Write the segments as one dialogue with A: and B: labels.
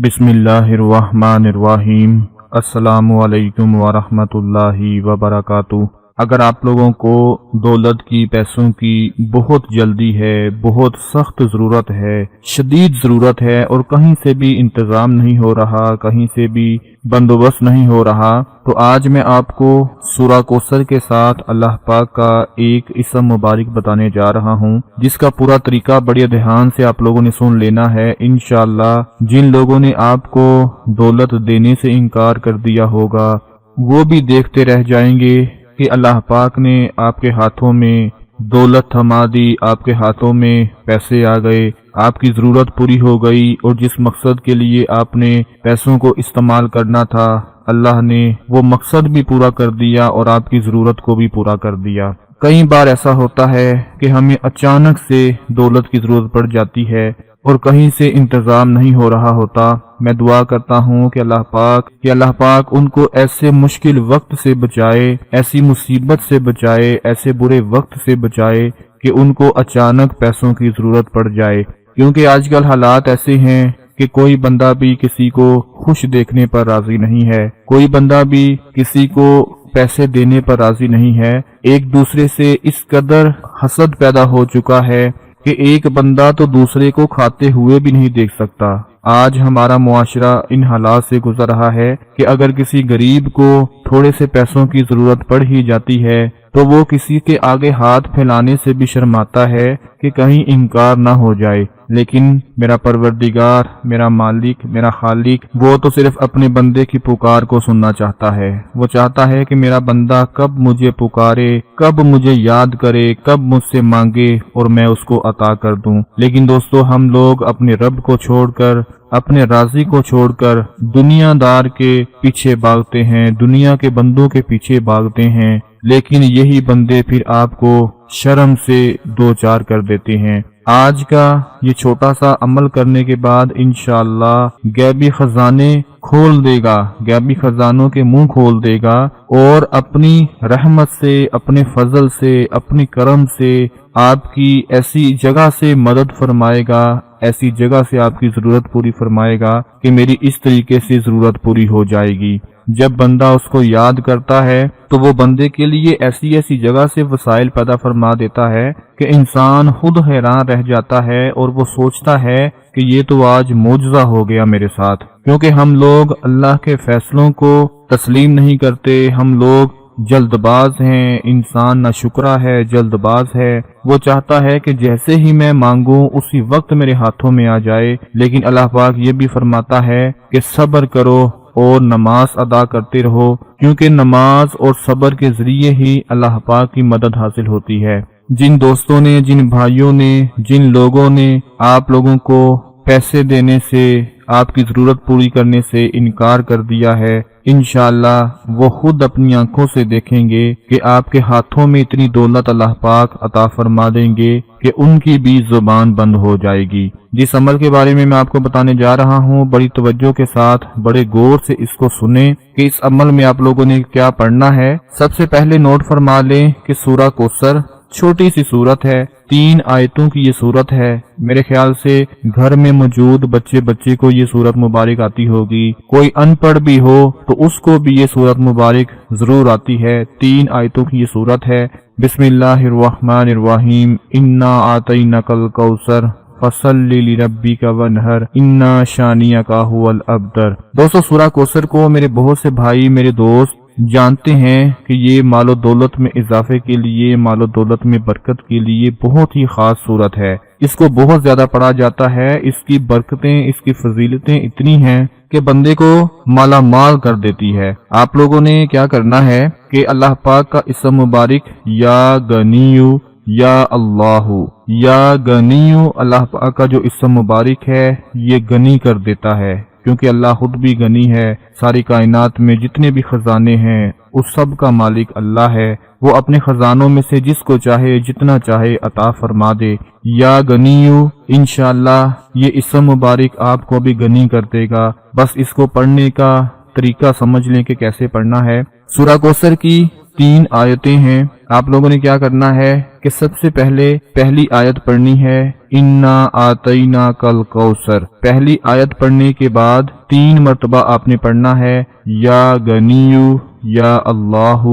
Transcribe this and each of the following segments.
A: बिस्मिल्लाहिर्रहमानिर्रहीम। अस्सलामु अलैकुम वरहमतुल्लाहि वबरकातुह। अगर आप लोगों को दौलत की, पैसों की बहुत जल्दी है, बहुत सख्त ज़रूरत है, शदीद ज़रूरत है और कहीं से भी इंतज़ाम नहीं हो रहा, कहीं से भी बंदोबस्त नहीं हो रहा, तो आज मैं आपको सूरा कौसर के साथ अल्लाह पाक का एक इसम मुबारक बताने जा रहा हूँ, जिसका पूरा तरीका बड़े ध्यान से आप लोगों ने सुन लेना है। इंशाअल्लाह जिन लोगों ने आपको दौलत देने से इनकार कर दिया होगा वो भी देखते रह जाएंगे कि अल्लाह पाक ने आपके हाथों में दौलत थमा दी, आपके हाथों में पैसे आ गए, आपकी ज़रूरत पूरी हो गई और जिस मकसद के लिए आपने पैसों को इस्तेमाल करना था अल्लाह ने वो मकसद भी पूरा कर दिया और आपकी ज़रूरत को भी पूरा कर दिया। कई बार ऐसा होता है कि हमें अचानक से दौलत की ज़रूरत पड़ जाती है और कहीं से इंतज़ाम नहीं हो रहा होता। मैं दुआ करता हूँ कि अल्लाह पाक उनको ऐसे मुश्किल वक्त से बचाए, ऐसी मुसीबत से बचाए, ऐसे बुरे वक्त से बचाए कि उनको अचानक पैसों की ज़रूरत पड़ जाए। क्योंकि आजकल हालात ऐसे हैं कि कोई बंदा भी किसी को खुश देखने पर राजी नहीं है, कोई बंदा भी किसी को पैसे देने पर राजी नहीं है। एक दूसरे से इस कदर हसद पैदा हो चुका है कि एक बंदा तो दूसरे को खाते हुए भी नहीं देख सकता। आज हमारा मुआशरा इन हालात से गुजर रहा है कि अगर किसी गरीब को थोड़े से पैसों की जरूरत पड़ ही जाती है तो वो किसी के आगे हाथ फैलाने से भी शर्माता है कि कहीं इनकार ना हो जाए। लेकिन मेरा परवरदिगार, मेरा मालिक, मेरा खालिक, वो तो सिर्फ अपने बंदे की पुकार को सुनना चाहता है। वो चाहता है कि मेरा बंदा कब मुझे पुकारे, कब मुझे याद करे, कब मुझसे मांगे और मैं उसको अता कर दूं। लेकिन दोस्तों, हम लोग अपने रब को छोड़कर, अपने राजी को छोड़कर दुनियादार के पीछे भागते हैं, दुनिया के बंदों के पीछे भागते हैं। लेकिन यही बंदे फिर आपको शर्म से दो चार कर देते हैं। आज का ये छोटा सा अमल करने के बाद इंशाअल्लाह गैबी खजाने खोल देगा, गैबी खजानों के मुंह खोल देगा और अपनी रहमत से, अपने फजल से, अपनी करम से आपकी ऐसी जगह से मदद फरमाएगा, ऐसी जगह से आपकी जरूरत पूरी फरमाएगा कि मेरी इस तरीके से जरूरत पूरी हो जाएगी। जब बंदा उसको याद करता है तो वो बंदे के लिए ऐसी ऐसी जगह से वसाइल पैदा फरमा देता है कि इंसान खुद हैरान रह जाता है और वो सोचता है कि ये तो आज मौजज़ा हो गया मेरे साथ। क्योंकि हम लोग अल्लाह के फैसलों को तस्लीम नहीं करते, हम लोग जल्दबाज हैं। इंसान नाशुक्रा है, जल्दबाज है। वो चाहता है कि जैसे ही मैं मांगूं उसी वक्त मेरे हाथों में आ जाए। लेकिन अल्लाह पाक ये भी फरमाता है कि सब्र करो और नमाज अदा करते रहो, क्योंकि नमाज और सब्र के जरिए ही अल्लाह पाक की मदद हासिल होती है। जिन दोस्तों ने, जिन भाइयों ने, जिन लोगों ने आप लोगों को पैसे देने से, आपकी जरूरत पूरी करने से इनकार कर दिया है, इंशाअल्लाह वो खुद अपनी आंखों से देखेंगे कि आपके हाथों में इतनी दौलत अल्लाह पाक अता फरमा देंगे कि उनकी भी जुबान बंद हो जाएगी। जिस अमल के बारे में मैं आपको बताने जा रहा हूँ, बड़ी तवज्जो के साथ, बड़े गौर से इसको सुने कि इस अमल में आप लोगों ने क्या पढ़ना है। सबसे पहले नोट फरमा लें कि सूरा कौसर छोटी सी सूरत है, 3 आयतों की ये सूरत है। मेरे ख्याल से घर में मौजूद बच्चे को ये सूरत मुबारक आती होगी। कोई अनपढ़ भी हो तो उसको भी ये सूरत मुबारक जरूर आती है। 3 आयतों की ये सूरत है। बिस्मिल्लाहिर्रहमानिर्रहीम। इन्ना आतैनाकल कौसर फसल्लि लिरब्बिका वनहर इन्ना शानियका हुवल अब्तर। दोस्तों, सूरा कौसर को मेरे बहुत से भाई, मेरे दोस्त जानते हैं कि ये मालो दौलत में इजाफे के लिए, मालो दौलत में बरकत के लिए बहुत ही खास सूरत है। इसको बहुत ज्यादा पढ़ा जाता है। इसकी बरकतें, इसकी फजीलतें इतनी हैं कि बंदे को माला माल कर देती है। आप लोगों ने क्या करना है कि अल्लाह पाक का इसम मुबारक या गनीयु, या अल्लाहु, या गनीयु, अल्लाह पाक का जो इसम मुबारक है ये गनी कर देता है, क्योंकि अल्लाह खुद भी गनी है। सारी कायनात में जितने भी खजाने हैं उस सब का मालिक अल्लाह है। वो अपने खजानों में से जिसको चाहे, जितना चाहे अता फरमा दे। या गनीयु, इंशाअल्लाह ये इसम मुबारक आपको भी गनी कर देगा। बस इसको पढ़ने का तरीका समझ लें कि कैसे पढ़ना है। सूरा कौसर की 3 आयतें हैं। आप लोगों ने क्या करना है कि सबसे पहले पहली आयत पढ़नी है انا آتینا کل کوثر۔ پہلی آیت پڑھنے کے بعد 3 مرتبہ آپ نے پڑھنا ہے یا غنیو یا اللہ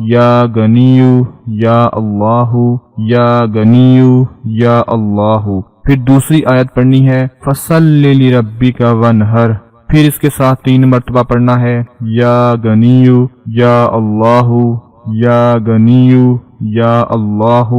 A: یا غنیو یا اللہ یا غنیو یا اللہ۔ پھر دوسری آیت پڑھنی ہے فصلی لربک وانحر، پھر اس کے ساتھ 3 مرتبہ پڑھنا ہے یا غنیو یا اللہ یا غنیو یا اللہ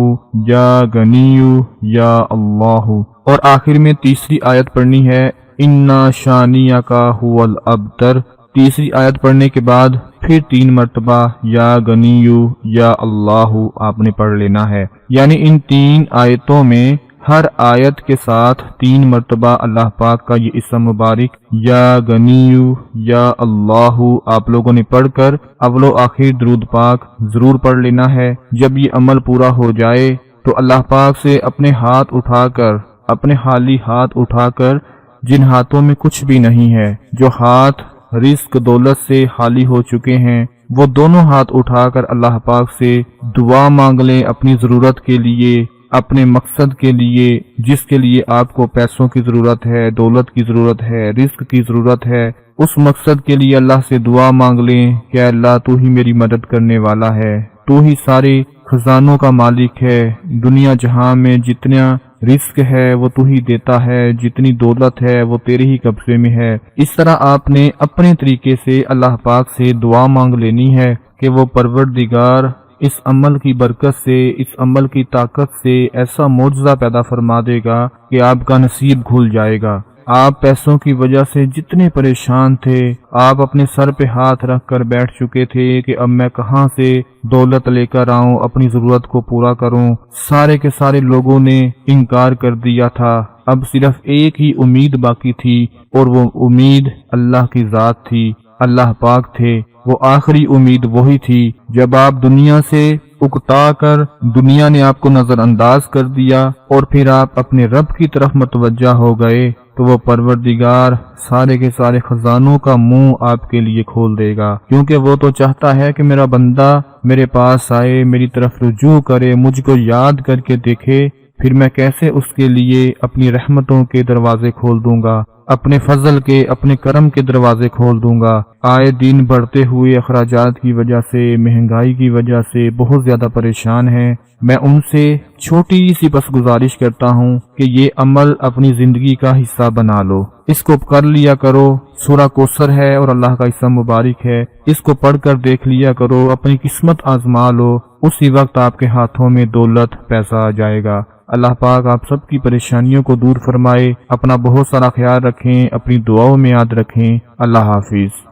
A: یا غنیو یا اللہ، اور آخر میں تیسری آیت پڑھنی ہے انا شانیک هو الابتر۔ تیسری آیت پڑھنے کے بعد پھر 3 مرتبہ یا غنیو یا اللہ آپ نے پڑھ لینا ہے۔ یعنی ان 3 آیتوں میں ہر آیت کے ساتھ 3 مرتبہ اللہ پاک کا یہ اسم مبارک یا غنیو یا اللہ آپ لوگوں نے پڑھ کر اول و آخر درود پاک ضرور پڑھ لینا ہے۔ جب یہ عمل پورا ہو جائے تو اللہ پاک سے اپنے ہاتھ اٹھا کر، اپنے خالی ہاتھ اٹھا کر، جن ہاتھوں میں کچھ بھی نہیں ہے، جو ہاتھ رزق دولت سے خالی ہو چکے ہیں، وہ دونوں ہاتھ اٹھا کر اللہ پاک سے دعا مانگ لیں اپنی ضرورت کے لیے، اپنے مقصد کے لیے، جس کے لیے آپ کو پیسوں کی ضرورت ہے، دولت کی ضرورت ہے، رزق کی ضرورت ہے، اس مقصد کے لیے اللہ سے دعا مانگ لیں کہ اے اللہ تو ہی میری مدد کرنے والا ہے، تو ہی سارے خزانوں کا مالک ہے، دنیا جہاں میں جتنا رزق ہے وہ تو ہی دیتا ہے، جتنی دولت ہے وہ تیرے ہی قبضے میں ہے۔ اس طرح آپ نے اپنے طریقے سے اللہ پاک سے دعا مانگ لینی ہے کہ وہ پروردگار اس عمل کی برکت سے، اس عمل کی طاقت سے ایسا معجزہ پیدا فرما دے گا کہ آپ کا نصیب کھل جائے گا۔ آپ پیسوں کی وجہ سے جتنے پریشان تھے، آپ اپنے سر پہ ہاتھ رکھ کر بیٹھ چکے تھے کہ اب میں کہاں سے دولت لے کر آؤں، اپنی ضرورت کو پورا کروں، سارے کے سارے لوگوں نے انکار کر دیا تھا۔ اب صرف ایک ہی امید باقی تھی، اور وہ امید اللہ کی ذات تھی، اللہ پاک تھے۔ وہ آخری امید وہی تھی۔ جب آپ دنیا سے اکتا کر دنیا نے آپ کو نظر انداز کر دیا اور پھر آپ اپنے رب کی طرف متوجہ ہو گئے، تو وہ پروردگار سارے کے سارے خزانوں کا منہ آپ کے لیے کھول دے گا، کیونکہ وہ تو چاہتا ہے کہ میرا بندہ میرے پاس آئے، میری طرف رجوع کرے، مجھ کو یاد کر کے دیکھے، پھر میں کیسے اس کے لیے اپنی رحمتوں کے دروازے کھول دوں گا، اپنے فضل کے، اپنے کرم کے دروازے کھول دوں گا۔ آئے دن بڑھتے ہوئے اخراجات کی وجہ سے، مہنگائی کی وجہ سے بہت زیادہ پریشان ہیں۔ میں ان سے چھوٹی سی بس گزارش کرتا ہوں کہ یہ عمل اپنی زندگی کا حصہ بنا لو، اس کو کر لیا کرو۔ سورہ کوثر ہے اور اللہ کا اسم مبارک ہے، اس کو پڑھ کر دیکھ لیا کرو، اپنی قسمت آزما لو، اسی وقت آپ کے ہاتھوں میں دولت پیسہ آ جائے گا۔ اللہ پاک آپ سب کی پریشانیوں کو دور فرمائے۔ اپنا بہت سارا خیال رکھیں، اپنی دعاؤں میں یاد رکھیں۔ اللہ حافظ۔